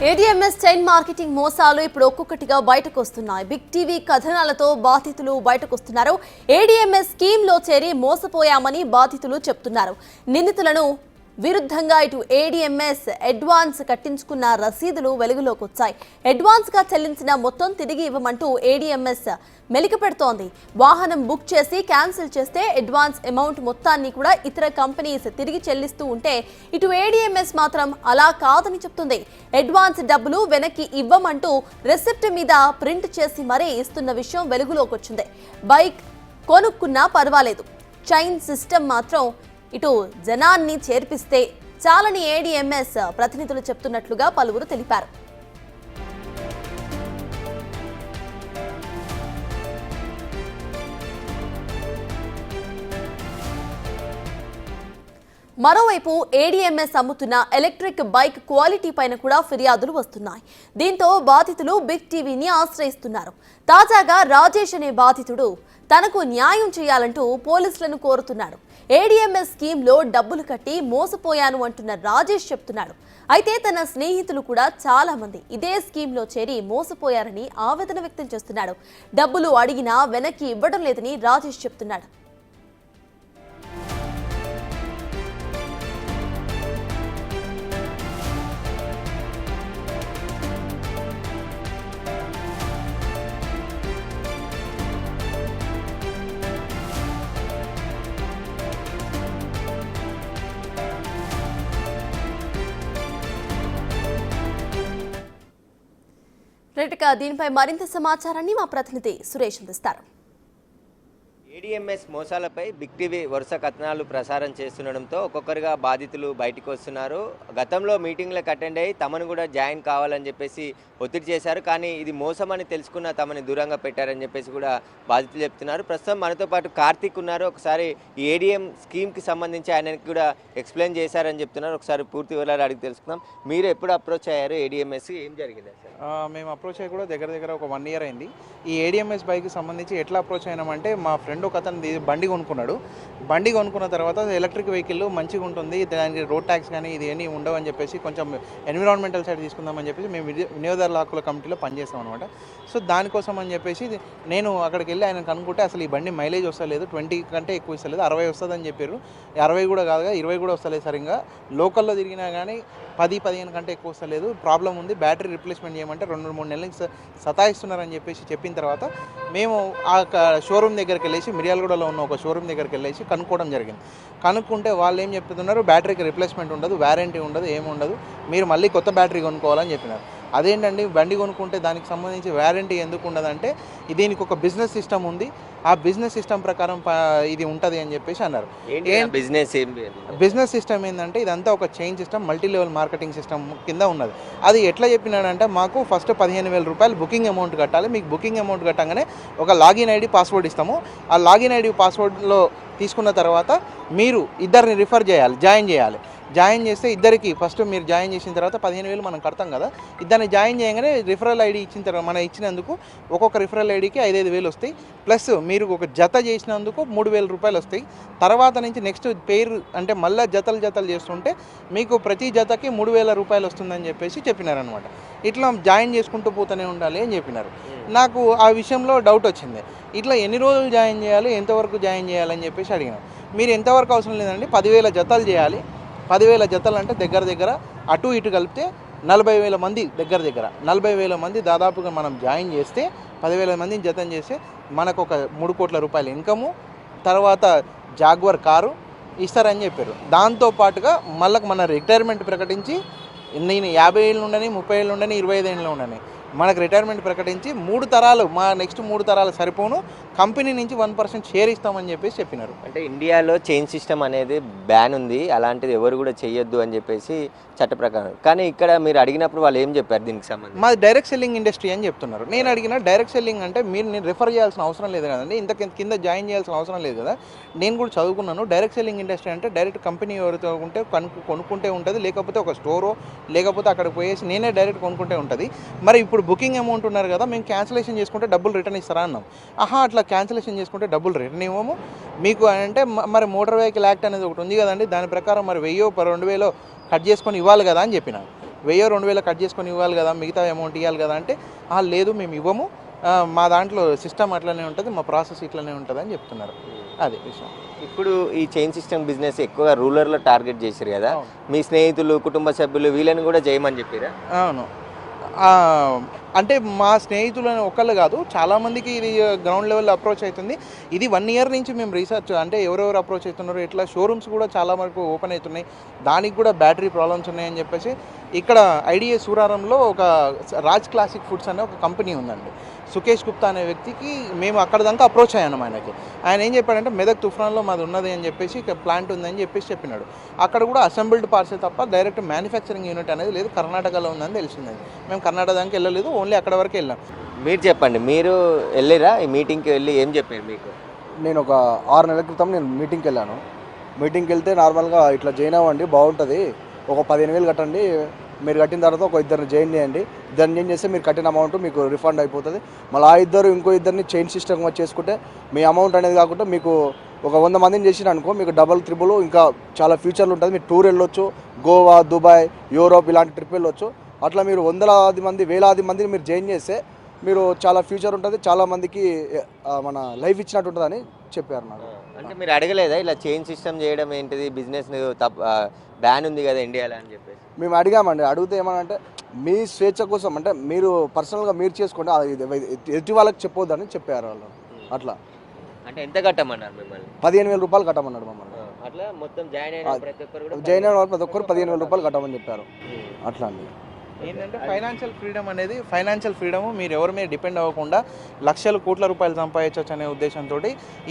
ADMS chain marketing మోసాలు ఇప్పుడు ఒక్కొక్కటిగా బయటకు వస్తున్నాయి. బిగ్ టీవీ కథనాలతో బాధితులు బయటకు వస్తున్నారు. ఏడీఎంఎస్ స్కీమ్ లో చేరి మోసపోయామని బాధితులు చెప్తున్నారు. నిందితులను విరుద్ధంగా ఇటు ఏడీఎంఎస్ అడ్వాన్స్ కట్టించుకున్న రసీదులు వెలుగులోకి వచ్చాయి. అడ్వాన్స్ గా చెల్లించిన మొత్తం తిరిగి ఇవ్వమంటూ ఏడీఎంఎస్ మెలికపెడుతోంది. వాహనం బుక్ చేసి క్యాన్సిల్ చేస్తే అడ్వాన్స్ అమౌంట్ మొత్తాన్ని కూడా ఇతర కంపెనీస్ తిరిగి చెల్లిస్తూ ఉంటే ఇటు ఏడీఎంఎస్ మాత్రం అలా కాదని చెప్తుంది. అడ్వాన్స్ డబ్బులు వెనక్కి ఇవ్వమంటూ రెసిప్ట్ మీద ప్రింట్ చేసి మరీ ఇస్తున్న విషయం వెలుగులోకి వచ్చింది. బైక్ కొనుక్కున్నా పర్వాలేదు, చైన్ సిస్టమ్ మాత్రం ఇటు జనాన్ని చేర్పిస్తే చాలని ఏడీఎంఎస్ ప్రతినిధులు చెప్తున్నట్లుగా పలువురు తెలిపారు. మరోవైపు ఏడీఎంఎస్ అమ్ముతున్న ఎలక్ట్రిక్ బైక్ క్వాలిటీ పైన కూడా ఫిర్యాదులు వస్తున్నాయి. దీంతో బాధితులు బిగ్ టీవీని ఆశ్రయిస్తున్నారు. తాజాగా రాజేష్ అనే బాధితుడు తనకు న్యాయం చేయాలంటూ పోలీసులను కోరుతున్నాడు. ఏడీఎంఎస్ స్కీమ్లో డబ్బులు కట్టి మోసపోయాను అంటున్న రాజేష్ చెప్తున్నాడు. అయితే తన స్నేహితులు కూడా చాలా మంది ఇదే స్కీమ్లో చేరి మోసపోయారని ఆవేదన వ్యక్తం చేస్తున్నాడు. డబ్బులు అడిగినా వెనక్కి ఇవ్వడం లేదని రాజేష్ చెప్తున్నాడు. దీనిపై మరింత సమాచారాన్ని మా ప్రతినిధి సురేష్ అందిస్తారు. ఏడీఎంఎస్ మోసాలపై బిగ్ టీవీ వరుస కథనాలు ప్రసారం చేస్తుండడంతో ఒక్కొక్కరుగా బాధితులు బయటకు వస్తున్నారు. గతంలో మీటింగ్లకు అటెండ్ అయ్యి తమను కూడా జాయిన్ కావాలని చెప్పేసి ఒత్తిడి చేశారు. కానీ ఇది మోసం అని తెలుసుకున్న తమని దూరంగా పెట్టారని చెప్పేసి కూడా బాధితులు చెప్తున్నారు. ప్రస్తుతం మనతో పాటు కార్తీక్ ఉన్నారు. ఒకసారి ఈ ఏడీఎం స్కీమ్కి సంబంధించి ఆయనకి కూడా ఎక్స్ప్లెయిన్ చేశారని చెప్తున్నారు. ఒకసారి పూర్తి వివరాలు అడిగి తెలుసుకుందాం. మీరు ఎప్పుడు అప్రోచ్ అయ్యారు ఏడీఎంఎస్, ఏం జరిగింది సార్? మేము అప్రోచ్ అయ్యి కూడా దగ్గర ఒక 1 year అయింది. ఈ ఏడీఎంఎస్ బైక్కి సంబంధించి ఎట్లా అప్రోచ్ అయినామంటే, మా ఫ్రెండ్ ఒక అతను బండి కొనుక్కున్నాడు. బండి కొనుక్కున్న తర్వాత ఎలక్ట్రిక్ వెహికల్ మంచిగా ఉంటుంది, దానికి రోడ్ ట్యాక్స్ కానీ ఇది ఏమీ ఉండవు అని చెప్పేసి కొంచెం ఎన్విరాన్మెంటల్ సైడ్ తీసుకుందామని చెప్పేసి మేము వినియోగదారుల హక్కుల కమిటీలో పనిచేస్తాం అనమాట. సో దానికోసం అని చెప్పేసి నేను అక్కడికి వెళ్ళి ఆయన కనుక్కుంటే అసలు ఈ బండి మైలేజ్ వస్తలేదు, 20 కంటే ఎక్కువ ఇస్తలేదు, 60 వస్తుందని చెప్పారు. 60 కూడా కాదుగా 20 కూడా వస్తలేదు సరిగ్గా. లోకల్లో తిరిగినా కానీ 10-15 కంటే ఎక్కువ వస్తలేదు, ప్రాబ్లం ఉంది, బ్యాటరీ రిప్లేస్మెంట్ చేయమంటే 2-3 నెలల నుంచి సతాయిస్తున్నారని చెప్పేసి చెప్పిన తర్వాత మేము ఆ షోరూమ్ దగ్గరికి వెళ్ళేసి మిర్యాలగూడలో ఉన్న ఒక షోరూమ్ దగ్గరికి వెళ్ళేసి కనుక్కోవడం జరిగింది. కనుక్కుంటే వాళ్ళు ఏం చెప్తున్నారు, బ్యాటరీకి రిప్లేస్మెంట్ ఉండదు, వారంటీ ఉండదు, ఏముండదు, మీరు మళ్ళీ కొత్త బ్యాటరీ కొనుక్కోవాలని చెప్పినారు. అదేంటండి, బండి కొనుక్కుంటే దానికి సంబంధించి వారంటీ ఎందుకు ఉండదంటే దీనికి ఒక బిజినెస్ సిస్టమ్ ఉంది, ఆ బిజినెస్ సిస్టమ్ ప్రకారం ఇది ఉంటుంది అని చెప్పేసి అన్నారు. బిజినెస్ సిస్టమ్ ఏంటంటే ఇదంతా ఒక chain system, multi level marketing system కింద ఉన్నది. అది ఎట్లా చెప్పినాడంటే, మాకు ఫస్ట్ 15,000 రూపాయలు బుకింగ్ అమౌంట్ కట్టాలి, మీకు బుకింగ్ అమౌంట్ కట్టగానే ఒక లాగిన్ ఐడి పాస్వర్డ్ ఇస్తాము, ఆ లాగిన్ ఐడి పాస్వర్డ్లో తీసుకున్న తర్వాత మీరు ఇద్దరిని రిఫర్ చేయాలి, జాయిన్ చేస్తే ఇద్దరికి ఫస్ట్ మీరు జాయిన్ చేసిన తర్వాత 15,000 మనం కడతాం కదా, ఇద్దరిని జాయిన్ చేయగానే రిఫరల్ ఐడి ఇచ్చిన తర్వాత మనం ఇచ్చినందుకు ఒక్కొక్క రిఫరల్ ఐడికి 5,000 వస్తాయి, ప్లస్ మీరు ఒక జత చేసినందుకు 3,000 రూపాయలు వస్తాయి. తర్వాత నుంచి నెక్స్ట్ పేరు అంటే మళ్ళీ జతలు చేస్తుంటే మీకు ప్రతి జతకి 3,000 రూపాయలు వస్తుందని చెప్పేసి చెప్పినారనమాట. ఇట్లా జాయిన్ చేసుకుంటూ పోతూనే ఉండాలి అని చెప్పినారు. నాకు ఆ విషయంలో డౌట్ వచ్చింది, ఇట్లా ఎన్ని రోజులు జాయిన్ చేయాలి, ఎంతవరకు జాయిన్ చేయాలని చెప్పేసి అడిగినాను. మీరు ఎంతవరకు అవసరం లేదండి, 10,000 జతలు చేయాలి, 10,000 జతలు అంటే దగ్గర అటు ఇటు కలిపితే 40,000 మంది, దగ్గర 40,000 మంది దాదాపుగా మనం జాయిన్ చేస్తే 10,000 మందిని జతం చేస్తే మనకు ఒక 3 కోట్ల రూపాయల ఇన్కము, తర్వాత జాగ్వర్ కారు ఇస్తారని చెప్పారు. దాంతోపాటుగా మళ్ళీ మన రిటైర్మెంట్ ప్రకటించి, నేను 50 ఏళ్ళు ఉండని, 30 ఏళ్ళు ఉండని, 25 ఏళ్ళు ఉండని, మనకు రిటైర్మెంట్ ప్రకటించి 3 తరాలు, మా నెక్స్ట్ 3 తరాలు సరిపోను, కంపెనీ నుంచి 1% షేర్ ఇస్తామని చెప్పేసి చెప్పినారు. అంటే ఇండియాలో చైన్ సిస్టమ్ అనేది బ్యాన్ ఉంది, అలాంటిది ఎవరు కూడా చేయొద్దు అని చెప్పేసి చట్ట ప్రకారం. కానీ ఇక్కడ మీరు అడిగినప్పుడు వాళ్ళు ఏం చెప్పారు దీనికి సంబంధించి? మాది డైరెక్ట్ సెల్లింగ్ ఇండస్ట్రీ అని చెప్తున్నారు. నేను అడిగిన డైరెక్ట్ సెల్లింగ్ అంటే నేను రిఫర్ చేయాల్సిన అవసరం లేదు కదండి, ఇంత కింద జాయిన్ చేయాల్సిన అవసరం లేదు కదా, నేను కూడా చదువుకున్నాను. డైరెక్ట్ సెల్లింగ్ ఇండస్ట్రీ అంటే డైరెక్ట్ కంపెనీ ఎవరితో ఉంటే కొనుక్కుంటే ఉంటుంది, లేకపోతే ఒక స్టోరో లేకపోతే అక్కడికి పోయేసి నేనే డైరెక్ట్ కొనుక్కుంటే ఉంటుంది. మరి ఇప్పుడు బుకింగ్ అమౌంట్ ఉన్నారు కదా, మేము క్యాన్సిలేషన్ చేసుకుంటే డబ్బులు రిటర్న్ ఇస్తారా అన్నాం. అట్లా క్యాన్సిలేషన్ చేసుకుంటే డబ్బులు రిటర్న్ ఇవ్వము మీకు అంటే, మరి మోటార్ వెహికల్ యాక్ట్ అనేది ఒకటి ఉంది కదండి, దాని ప్రకారం మరి 1000 2,000 కట్ చేసుకొని ఇవ్వాలి కదా అని చెప్పిన. 1000-2000 కట్ చేసుకొని ఇవ్వాలి కదా, మిగతా అమౌంట్ ఇవ్వాలి కదా అంటే లేదు మేము ఇవ్వము, మా దాంట్లో సిస్టమ్ అట్లనే ఉంటుంది, మా ప్రాసెస్ ఇట్లనే ఉంటుంది అని చెప్తున్నారు. అదే విషయం. ఇప్పుడు ఈ చైన్ సిస్టమ్ బిజినెస్ ఎక్కువగా రూరల్లో టార్గెట్ చేశారు కదా, మీ స్నేహితులు కుటుంబ సభ్యులు వీళ్ళని కూడా చేయమని చెప్పారా? అవును. అంటే మా స్నేహితులు ఒకళ్ళు కాదు, చాలామందికి ఇది గ్రౌండ్ లెవెల్లో అప్రోచ్ అవుతుంది. ఇది 1 ఇయర్ నుంచి మేము రీసెర్చ్ అంటే ఎవరెవరు అప్రోచ్ అవుతున్నారు, ఇట్లా షోరూమ్స్ కూడా చాలా వరకు ఓపెన్ అవుతున్నాయి, దానికి కూడా బ్యాటరీ ప్రాబ్లమ్స్ ఉన్నాయని చెప్పేసి ఇక్కడ ఐడిఏ సూరారంలో ఒక రాజ్ క్లాసిక్ ఫుడ్స్ అనే ఒక కంపెనీ ఉందండి. సుకేష్ గుప్తా అనే వ్యక్తికి మేము అక్కడ దాకా అప్రోచ్ అయ్యాను. ఆయన ఏం చెప్పాడంటే మెదక్ తుఫాన్లో మాది ఉన్నది అని చెప్పేసి ప్లాంట్ ఉందని చెప్పినాడు. అక్కడ కూడా అసెంబుల్డ్ పార్సెల్ తప్ప డైరెక్ట్ మ్యానుఫ్యాక్చరింగ్ యూనిట్ అనేది లేదు, కర్ణాటకలో ఉందని తెలిసింది. మేము కర్ణాటక దానికి వెళ్ళలేదు, ఓన్లీ అక్కడ వరకు వెళ్ళాం. మీరు చెప్పండి, మీరు వెళ్ళిరా ఈ మీటింగ్కి వెళ్ళి ఏం చెప్పారు మీకు? నేను ఒక 6 నెలల క్రితం నేను మీటింగ్కి వెళ్ళాను. మీటింగ్కి వెళ్తే నార్మల్గా ఇట్లా జాయిన్ అవ్వండి బాగుంటుంది, ఒక 15,000 కట్టండి, మీరు కట్టిన తర్వాత ఒక ఇద్దరిని జాయిన్ చేయండి, ఇద్దరిని జాయిన్ చేస్తే మీరు కట్టిన అమౌంట్ మీకు రిఫండ్ అయిపోతుంది, మళ్ళీ ఆ ఇద్దరు ఇంకో ఇద్దరిని చైన్ సిస్టమ్ చేసుకుంటే మీ అమౌంట్ అనేది కాకుండా మీకు ఒక 100 మందిని చేసిన అనుకో మీకు డబల్ ట్రిపుల్ ఇంకా చాలా ఫ్యూచర్లు ఉంటుంది, మీరు టూర్ వెళ్ళొచ్చు, గోవా, దుబాయ్, యూరోప్ ఇలాంటి ట్రిప్ వెళ్ళొచ్చు. అట్లా మీరు 100,000 మంది 1,000 మందిని మీరు జాయిన్ చేస్తే మీరు చాలా ఫ్యూచర్ ఉంటుంది, చాలా మందికి మన లైఫ్ ఇచ్చినట్టు ఉంటుందని చెప్పారు నాకు. అంటే మీరు అడగలేదా ఇలా చైన్ సిస్టమ్ చేయడం ఏంటిది, బిజినెస్ బ్యాన్ ఉంది కదా ఇండియాలో అని చెప్పేసి? మేము అడిగామండి, అడిగితే ఏమనంటే మీ స్వేచ్ఛ కోసం అంటే మీరు పర్సనల్గా మీరు చేసుకోండి, ఎదుటి వాళ్ళకి చెప్పొద్దని చెప్పారు వాళ్ళు. అట్లా అంటే ఎంత కట్టమన్నారు మిమ్మల్ని? 15,000 రూపాయలు కట్టమన్నాడు మమ్మల్ని. అట్లా మొత్తం జాయిన్ అయిన ప్రతి ఒక్కరు కూడా జాయిన్ అయిన వాళ్ళు ప్రతి ఒక్కరు 15,000 రూపాయలు కట్టమని చెప్పారు. అట్లా అండి. ఏంటంటే ఫైనాన్షియల్ ఫ్రీడమ్ మీరు ఎవరి మీద డిపెండ్ అవ్వకుండా లక్షల కోట్ల రూపాయలు సంపాదించవచ్చు అనే ఉద్దేశంతో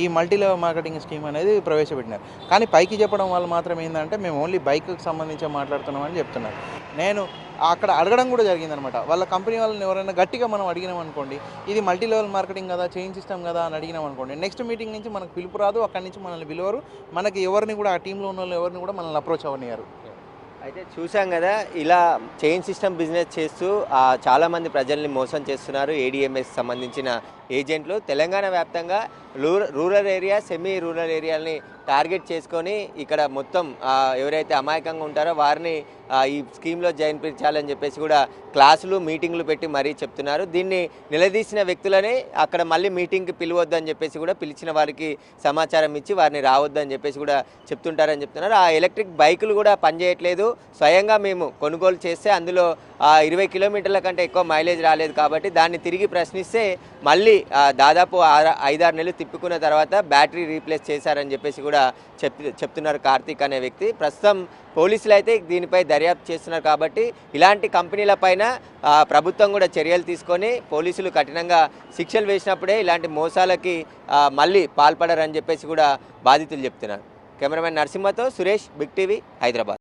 ఈ మల్టీ లెవెల్ మార్కెటింగ్ స్కీమ్ అనేది ప్రవేశపెట్టినారు. కానీ పైకి చెప్పడం వల్ల మాత్రం ఏంటంటే మేము ఓన్లీ బైక్కి సంబంధించి మాట్లాడుతున్నామని చెప్తున్నారు. నేను అక్కడ అడగడం కూడా జరిగిందనమాట. వాళ్ళ కంపెనీ వాళ్ళని ఎవరైనా గట్టిగా మనం అడిగినాం అనుకోండి, ఇది మల్టీ లెవెల్ మార్కెటింగ్ కదా, చైన్ సిస్టమ్ కదా అని అడిగినాం అనుకోండి, నెక్స్ట్ మీటింగ్ నుంచి మనకు పిలుపు రాదు, అక్కడి నుంచి మనల్ని పిలువరు, మనకి ఎవరిని కూడా ఆ టీంలో ఉన్న వాళ్ళు ఎవరిని కూడా మనల్ని అప్రోచ్ అవ్వనియారు. అయితే చూసాం కదా, ఇలా చైన్ సిస్టమ్ బిజినెస్ చేస్తూ చాలామంది ప్రజల్ని మోసం చేస్తున్నారు ఏడిఎంఎస్ సంబంధించిన ఏజెంట్లు. తెలంగాణ వ్యాప్తంగా రూరల్ ఏరియా, సెమీ రూరల్ ఏరియాలని టార్గెట్ చేసుకొని ఇక్కడ మొత్తం ఎవరైతే అమాయకంగా ఉంటారో వారిని ఈ స్కీమ్లో చేయించాలని చెప్పేసి కూడా క్లాసులు మీటింగ్లు పెట్టి మరీ చెప్తున్నారు. దీన్ని నిలదీసిన వ్యక్తులని అక్కడ మళ్ళీ మీటింగ్కి పిలవద్దని చెప్పేసి కూడా పిలిచిన వారికి సమాచారం ఇచ్చి వారిని రావద్దని చెప్పేసి కూడా చెప్తుంటారని చెప్తున్నారు. ఆ ఎలక్ట్రిక్ బైకులు కూడా పనిచేయట్లేదు, స్వయంగా మేము కొనుగోలు చేస్తే అందులో 20 కిలోమీటర్ల కంటే ఎక్కువ మైలేజ్ రాలేదు కాబట్టి దాన్ని తిరిగి ప్రశ్నిస్తే మళ్ళీ దాదాపు 5-6 నెలలు తిప్పుకున్న తర్వాత బ్యాటరీ రీప్లేస్ చేశారని చెప్పేసి కూడా చెప్తున్నారు కార్తీక్ అనే వ్యక్తి. ప్రస్తుతం పోలీసులు అయితే దీనిపై దర్యాప్తు చేస్తున్నారు కాబట్టి ఇలాంటి కంపెనీల పైన ప్రభుత్వం కూడా చర్యలు తీసుకొని పోలీసులు కఠినంగా శిక్షలు వేసినప్పుడే ఇలాంటి మోసాలకి మళ్ళీ పాల్పడరని చెప్పేసి కూడా బాధితులు చెప్తున్నారు. కెమెరామెన్ నరసింహతో సురేష్, బిగ్ టీవీ, హైదరాబాద్.